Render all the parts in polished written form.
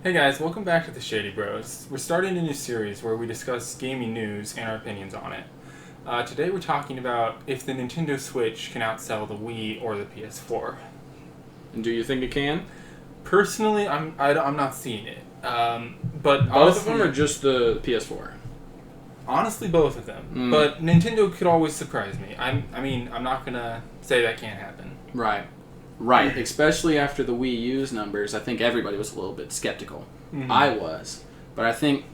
Hey guys, welcome back to the Shady Bros. We're starting a new series where we discuss gaming news and our opinions on it. Today we're talking about if the Nintendo Switch can outsell the Wii or the PS4. And do you think it can? Personally, I'm not seeing it. But Both honestly, of them or just the PS4? Honestly, both of them. But Nintendo could always surprise me. I'm not gonna say that can't happen. Right. Especially after the Wii U's numbers, I think everybody was a little bit skeptical. Mm-hmm. I was. But I think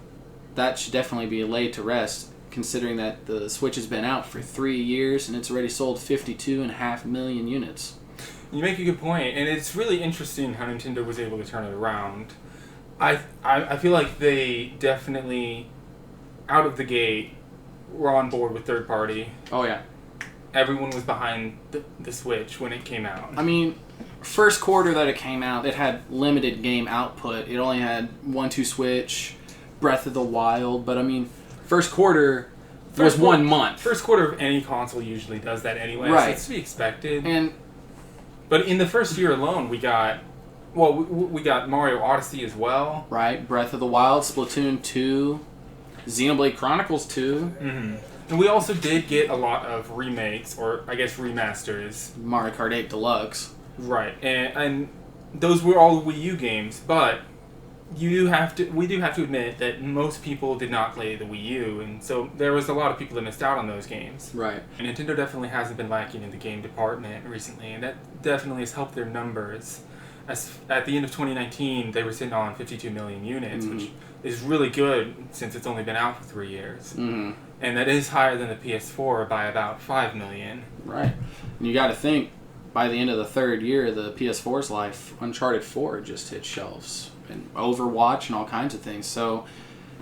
that should definitely be laid to rest, considering that the Switch has been out for 3 years and it's already sold 52.5 million units. You make a good point, and it's really interesting how Nintendo was able to turn it around. I feel like they definitely, out of the gate, were on board with third party. Oh, yeah. Everyone was behind the Switch when it came out. I mean, first quarter that it came out, it had limited game output. It only had 1-2 Switch, Breath of the Wild, but I mean, first quarter was 1 month. First quarter of any console usually does that anyway, right. So it's to be expected. And but in the first year alone, we got Mario Odyssey as well. Right, Breath of the Wild, Splatoon 2, Xenoblade Chronicles 2. Mm-hmm. And we also did get a lot of remakes, or I guess remasters. Mario Kart 8 Deluxe. Right, and those were all Wii U games, but we do have to admit that most people did not play the Wii U, and so there was a lot of people that missed out on those games. Right. And Nintendo definitely hasn't been lacking in the game department recently, and that definitely has helped their numbers. As at the end of 2019, they were sitting on 52 million units, which is really good since it's only been out for 3 years. Mm-hmm. And that is higher than the PS4 by about 5 million. Right. And you got to think, by the end of the third year, the PS4's life, Uncharted 4 just hit shelves. And Overwatch and all kinds of things. So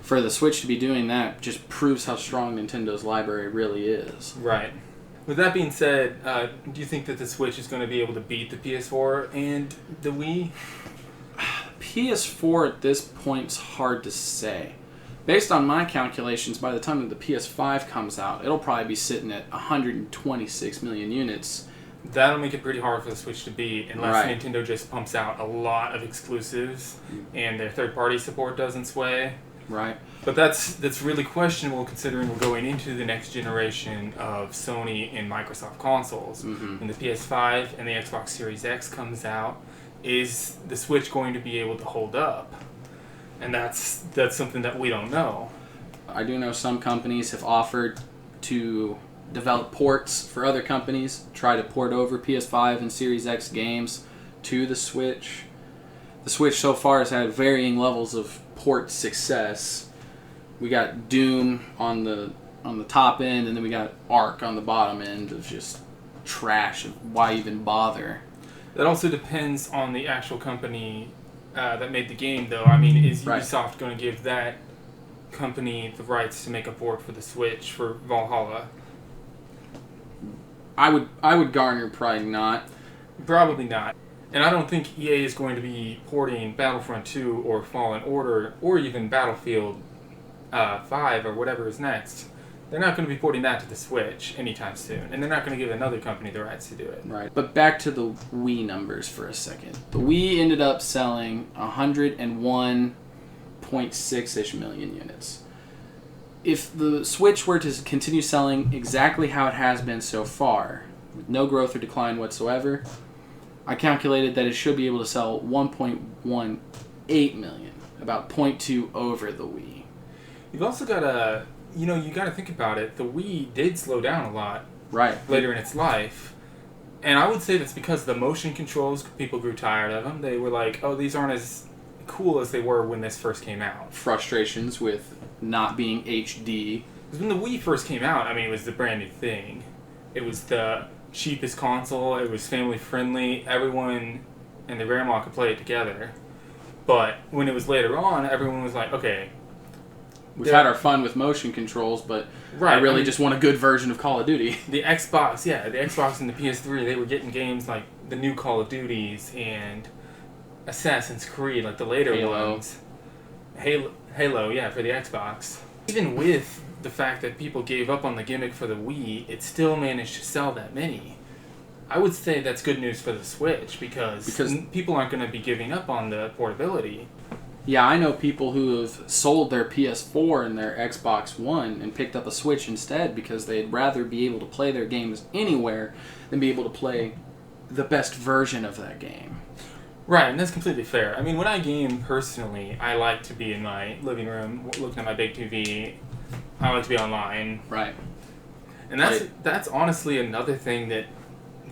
for the Switch to be doing that just proves how strong Nintendo's library really is. Right. With that being said, do you think that the Switch is going to be able to beat the PS4 and the Wii? PS4 at this point's hard to say. Based on my calculations, by the time that the PS5 comes out, it'll probably be sitting at 126 million units. That'll make it pretty hard for the Switch to beat unless Right. Nintendo just pumps out a lot of exclusives and their third-party support doesn't sway. Right. But that's really questionable considering we're going into the next generation of Sony and Microsoft consoles. Mm-hmm. When the PS5 and the Xbox Series X comes out, is the Switch going to be able to hold up? And that's something that we don't know. I do know some companies have offered to develop ports for other companies, try to port over PS5 and Series X games to the Switch. The Switch so far has had varying levels of port success. We got Doom on the top end, and then we got Ark on the bottom end of just trash. Why even bother? That also depends on the actual company that made the game, though. I mean, is Ubisoft going to give that company the rights to make a port for the Switch for Valhalla? I would garner probably not. Probably not. And I don't think EA is going to be porting Battlefront 2 or Fallen Order or even Battlefield 5 or whatever is next. They're not going to be porting that to the Switch anytime soon. And they're not going to give another company the rights to do it. Right. But back to the Wii numbers for a second. The Wii ended up selling 101.6-ish million units. If the Switch were to continue selling exactly how it has been so far, with no growth or decline whatsoever, I calculated that it should be able to sell 1.18 million, about 0.2 over the Wii. You've also got to, you got to think about it. The Wii did slow down a lot later in its life. And I would say that's because the motion controls, people grew tired of them. They were like, oh, these aren't as cool as they were when this first came out. Frustrations with not being HD. Because when the Wii first came out, I mean, it was the brand new thing. It was the cheapest console. It was family friendly. Everyone and their grandma could play it together. But when it was later on, everyone was like, okay. We've had our fun with motion controls, but I really just want a good version of Call of Duty. The Xbox and the PS3, they were getting games like the new Call of Duties and Assassin's Creed, like the later ones. Halo, yeah, for the Xbox. Even with the fact that people gave up on the gimmick for the Wii, it still managed to sell that many. I would say that's good news for the Switch because people aren't going to be giving up on the portability. Yeah, I know people who have sold their PS4 and their Xbox One and picked up a Switch instead because they'd rather be able to play their games anywhere than be able to play the best version of that game. Right, and that's completely fair. I mean, when I game personally, I like to be in my living room looking at my big TV. I like to be online. Right. And that's honestly another thing that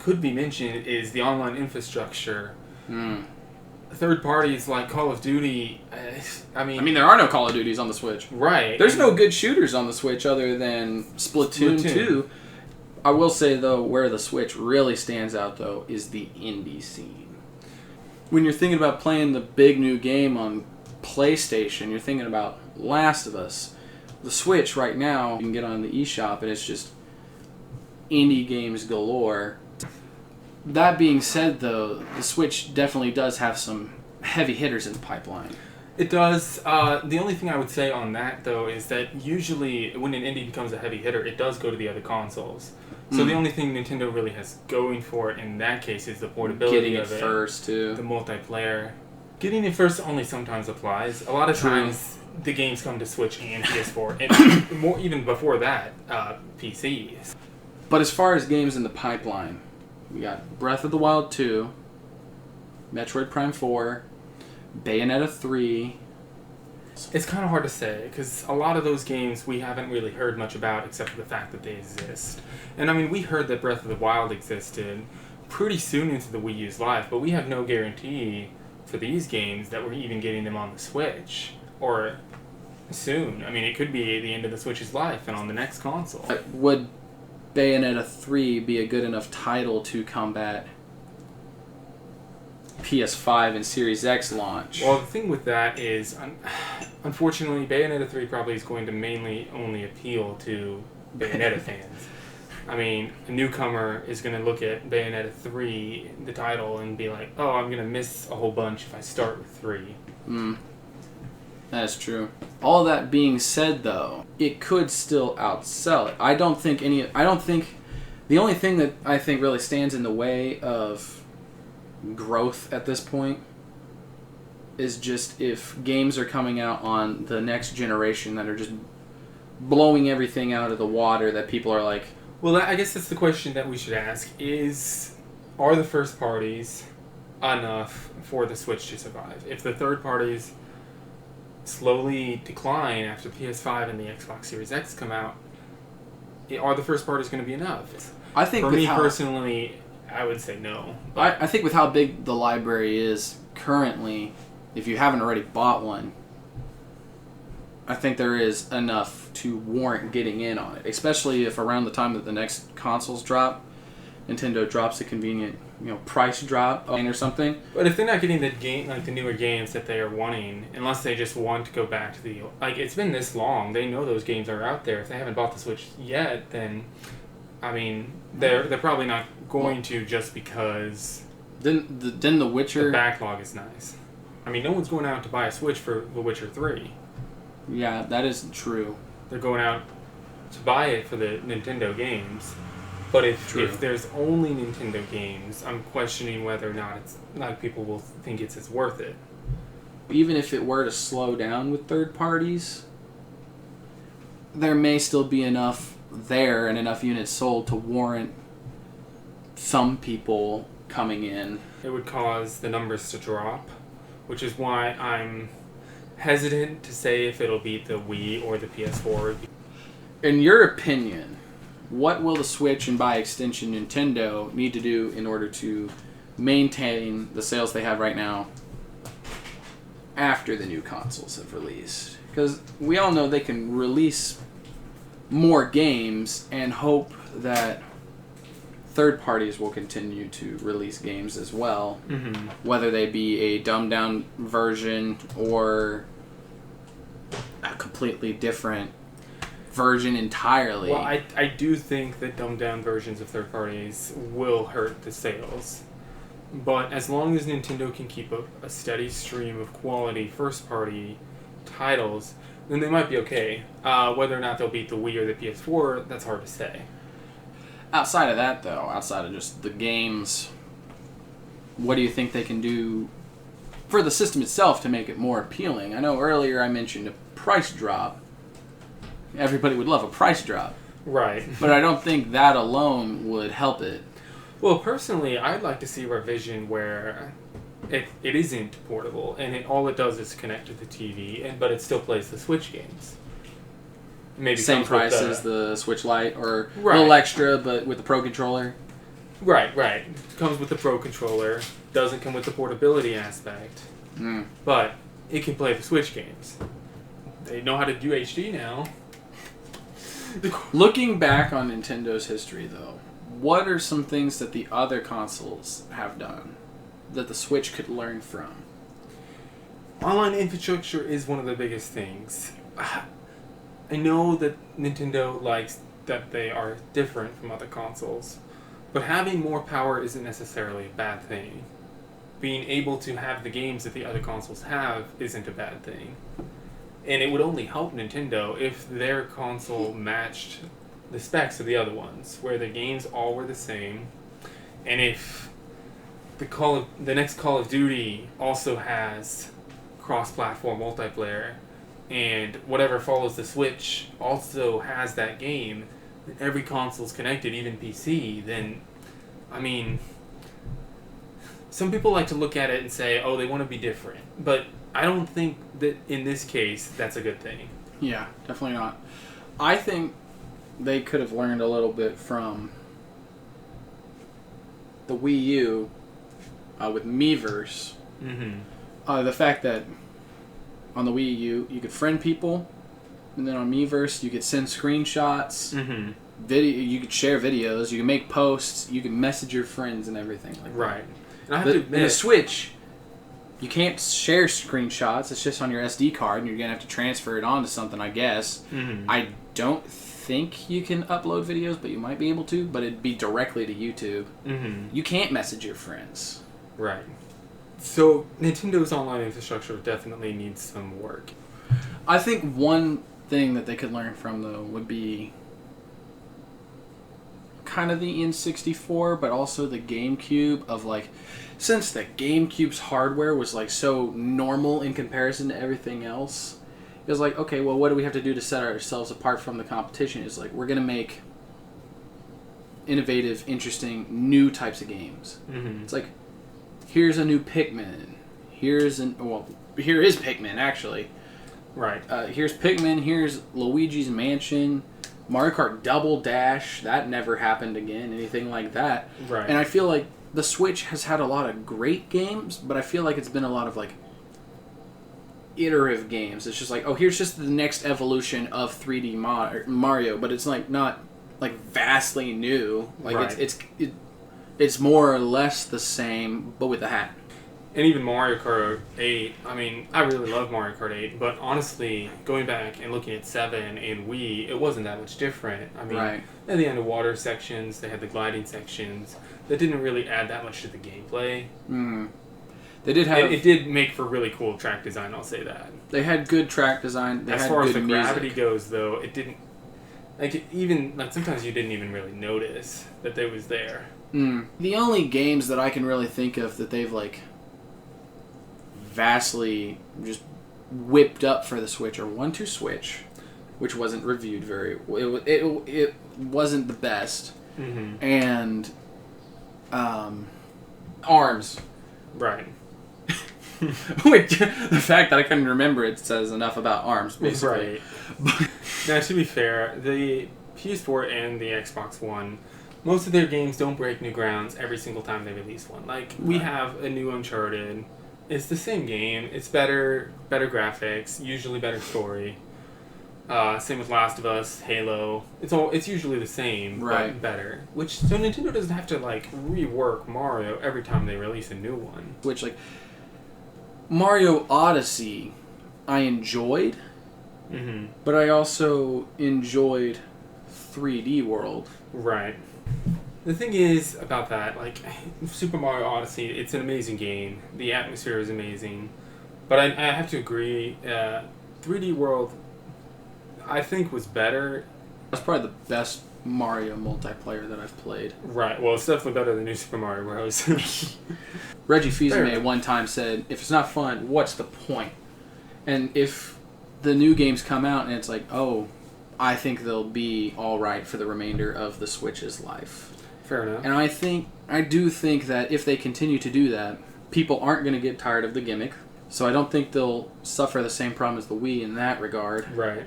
could be mentioned is the online infrastructure. Third parties like Call of Duty, I mean, there are no Call of Duties on the Switch. Right. There's no good shooters on the Switch other than Splatoon 2. I will say, though, where the Switch really stands out, though, is the indie scene. When you're thinking about playing the big new game on PlayStation, you're thinking about Last of Us. The Switch right now, you can get on the eShop, and it's just indie games galore. That being said, though, the Switch definitely does have some heavy hitters in the pipeline. It does. The only thing I would say on that, though, is that usually when an indie becomes a heavy hitter, it does go to the other consoles. So the only thing Nintendo really has going for it in that case is the portability of it. Getting it first, too. The multiplayer. Getting it first only sometimes applies. A lot of times, the games come to Switch and PS4, and more even before that, PCs. But as far as games in the pipeline, we got Breath of the Wild 2, Metroid Prime 4, Bayonetta 3. It's kind of hard to say, because a lot of those games we haven't really heard much about except for the fact that they exist. And I mean, we heard that Breath of the Wild existed pretty soon into the Wii U's life, but we have no guarantee for these games that we're even getting them on the Switch, or soon. I mean, it could be at the end of the Switch's life and on the next console. Would Bayonetta 3 be a good enough title to combat PS5 and Series X launch? Well, the thing with that is, unfortunately, Bayonetta 3 probably is going to mainly only appeal to Bayonetta fans. I mean, a newcomer is going to look at Bayonetta 3, the title, and be like, oh, I'm going to miss a whole bunch if I start with 3. That's true. All that being said, though, it could still outsell it. I don't think the only thing that I think really stands in the way of growth at this point is just if games are coming out on the next generation that are just blowing everything out of the water, that people are like... Well, I guess that's the question that we should ask, are the first parties enough for the Switch to survive? If the third parties slowly decline after PS5 and the Xbox Series X come out, are the first parties going to be enough? I think for me personally, I would say no. I think with how big the library is currently, if you haven't already bought one, I think there is enough to warrant getting in on it. Especially if around the time that the next consoles drop, Nintendo drops a convenient, price drop or something. But if they're not getting the newer games that they are wanting, unless they just want to go back to it's been this long, they know those games are out there. If they haven't bought the Switch yet, then, I mean, they're probably not going to just because. Then The Witcher. The backlog is nice. I mean, no one's going out to buy a Switch for The Witcher 3. Yeah, that is true. They're going out to buy it for the Nintendo games. But if there's only Nintendo games, I'm questioning whether or not people will think it's as worth it. Even if it were to slow down with third parties, there may still be enough there and enough units sold to warrant some people coming in. It would cause the numbers to drop, which is why I'm hesitant to say if it'll beat the Wii or the PS4. In your opinion, what will the Switch and by extension Nintendo need to do in order to maintain the sales they have right now after the new consoles have released? Because we all know they can release more games and hope that third parties will continue to release games as well, whether they be a dumbed down version or a completely different version entirely. Well, I do think that dumbed down versions of third parties will hurt the sales. But as long as Nintendo can keep a steady stream of quality first party titles, then they might be okay. Whether or not they'll beat the Wii or the PS4, that's hard to say. Outside of that, though, outside of just the games, what do you think they can do for the system itself to make it more appealing. I know earlier I mentioned a price drop. Everybody would love a price drop. Right. But I don't think that alone would help it. Well, personally, I'd like to see a revision where it isn't portable, and all it does is connect to the TV, but it still plays the Switch games. Maybe same price as the Switch Lite, or right. a little extra, but with the Pro Controller. Right. Comes with the Pro Controller. Doesn't come with the portability aspect. But it can play the Switch games. They know how to do HD now. Looking back on Nintendo's history, though, what are some things that the other consoles have done that the Switch could learn from? Online infrastructure is one of the biggest things. I know that Nintendo likes that they are different from other consoles, but having more power isn't necessarily a bad thing. Being able to have the games that the other consoles have isn't a bad thing. And it would only help Nintendo if their console matched the specs of the other ones, where the games all were the same, and if the next Call of Duty also has cross-platform multiplayer, and whatever follows the Switch also has that game, and every console's connected, even PC, then, I mean, some people like to look at it and say, oh, they want to be different, but I don't think that in this case that's a good thing. Yeah, definitely not. I think they could have learned a little bit from the Wii U with Miiverse. The fact that on the Wii U you could friend people, and then on Miiverse you could send screenshots, video. You could share videos, you can make posts, you can message your friends and everything like that. Right. And I have to admit, in the Switch, you can't share screenshots. It's just on your SD card, and you're going to have to transfer it onto something, I guess. I don't think you can upload videos, but you might be able to, but it'd be directly to YouTube. You can't message your friends. Right. So, Nintendo's online infrastructure definitely needs some work. I think one thing that they could learn from, though, would be kind of the N64, but also the GameCube of, like, since the GameCube's hardware was, like, so normal in comparison to everything else, it was like, okay, well, what do we have to do to set ourselves apart from the competition? It's like, we're going to make innovative, interesting, new types of games. It's like, here's a new Pikmin. Here is Pikmin, actually. Right. Here's Pikmin, here's Luigi's Mansion, Mario Kart Double Dash, that never happened again, anything like that. Right. And I feel like the Switch has had a lot of great games, but I feel like it's been a lot of, like, iterative games. It's just like, oh, here's just the next evolution of 3D Mario, but it's, like, not, like, vastly new. Like, right. It's more or less the same, but with a hat. And even Mario Kart 8, I mean, I really love Mario Kart 8, but honestly, going back and looking at 7 and Wii, it wasn't that much different. I mean, they had the underwater sections, they had the gliding sections, that didn't really add that much to the gameplay. They did have... It did make for really cool track design, I'll say that. They had good track design, as far as the gravity goes, though, it didn't... sometimes you didn't even really notice that they was there. The only games that I can really think of that they've, like, vastly just whipped up for the Switch are 1-2 Switch, which wasn't reviewed very... It wasn't the best. And ARMS. Right. Which, the fact that I couldn't remember it says enough about ARMS, basically. Right. Now, to be fair, the PS4 and the Xbox One, most of their games don't break new grounds every single time they release one. Like, we have a new Uncharted. It's the same game. It's better graphics, usually better story. Same with Last of Us, Halo. It's usually the same, but better. So Nintendo doesn't have to, like, rework Mario every time they release a new one. Which, like, Mario Odyssey, I enjoyed, but I also enjoyed 3D World. Right. The thing is about that, like, Super Mario Odyssey, it's an amazing game. The atmosphere is amazing. But I have to agree, 3D World, I think, was better. That's probably the best Mario multiplayer that I've played. Right. Well, it's definitely better than New Super Mario Bros. Reggie Fils-Aimé one time said, if it's not fun, what's the point? And if the new games come out and it's like, oh, I think they'll be all right for the remainder of the Switch's life. Fair enough. And I do think that if they continue to do that, people aren't going to get tired of the gimmick. So I don't think they'll suffer the same problem as the Wii in that regard. Right.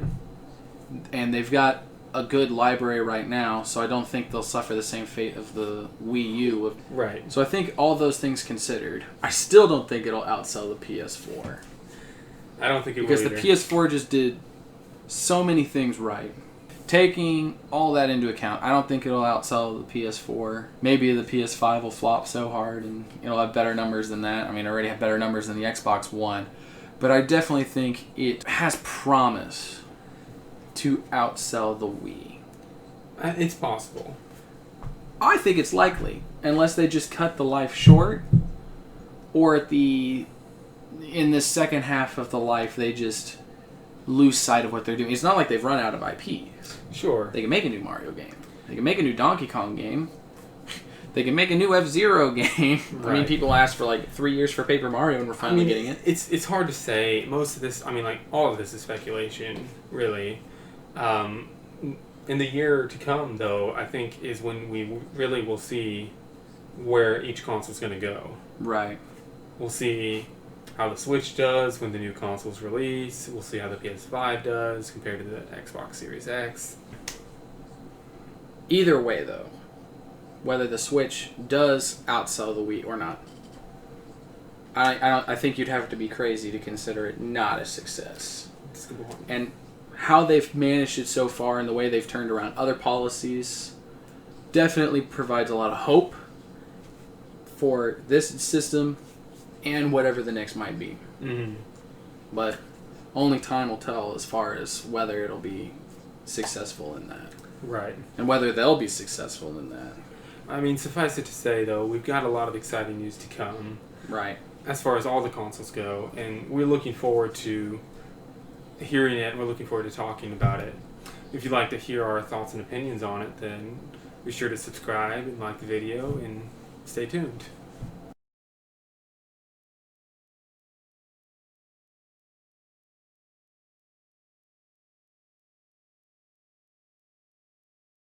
And they've got a good library right now, so I don't think they'll suffer the same fate of the Wii U. Right. So I think all those things considered, I still don't think it'll outsell the PS4. I don't think it will because either. the PS4 just did so many things right. Taking all that into account, I don't think it'll outsell the PS4. Maybe the PS5 will flop so hard and it'll have better numbers than that. I mean, it already have better numbers than the Xbox One. But I definitely think it has promise to outsell the Wii. It's possible. I think it's likely, unless they just cut the life short, or in the second half of the life they just lose sight of what they're doing. It's not like they've run out of IPs. Sure. They can make a new Mario game. They can make a new Donkey Kong game. They can make a new F-Zero game. Right. I mean, people asked for like 3 years for Paper Mario, and we're finally getting it. It's hard to say. Most of this, all of this is speculation, really. In the year to come, though, I think is when we really will see where each console's going to go. Right. We'll see how the Switch does when the new consoles release. We'll see how the PS5 does compared to the Xbox Series X. Either way, though, whether the Switch does outsell the Wii or not, I think you'd have to be crazy to consider it not a success. That's a good one. And how they've managed it so far and the way they've turned around other policies definitely provides a lot of hope for this system and whatever the next might be. Mm-hmm. But only time will tell as far as whether it'll be successful in that. Right. And whether they'll be successful in that. Suffice it to say, though, we've got a lot of exciting news to come. Right. As far as all the consoles go, and we're looking forward to hearing it, and we're looking forward to talking about it. If you'd like to hear our thoughts and opinions on it, then be sure to subscribe and like the video, and stay tuned.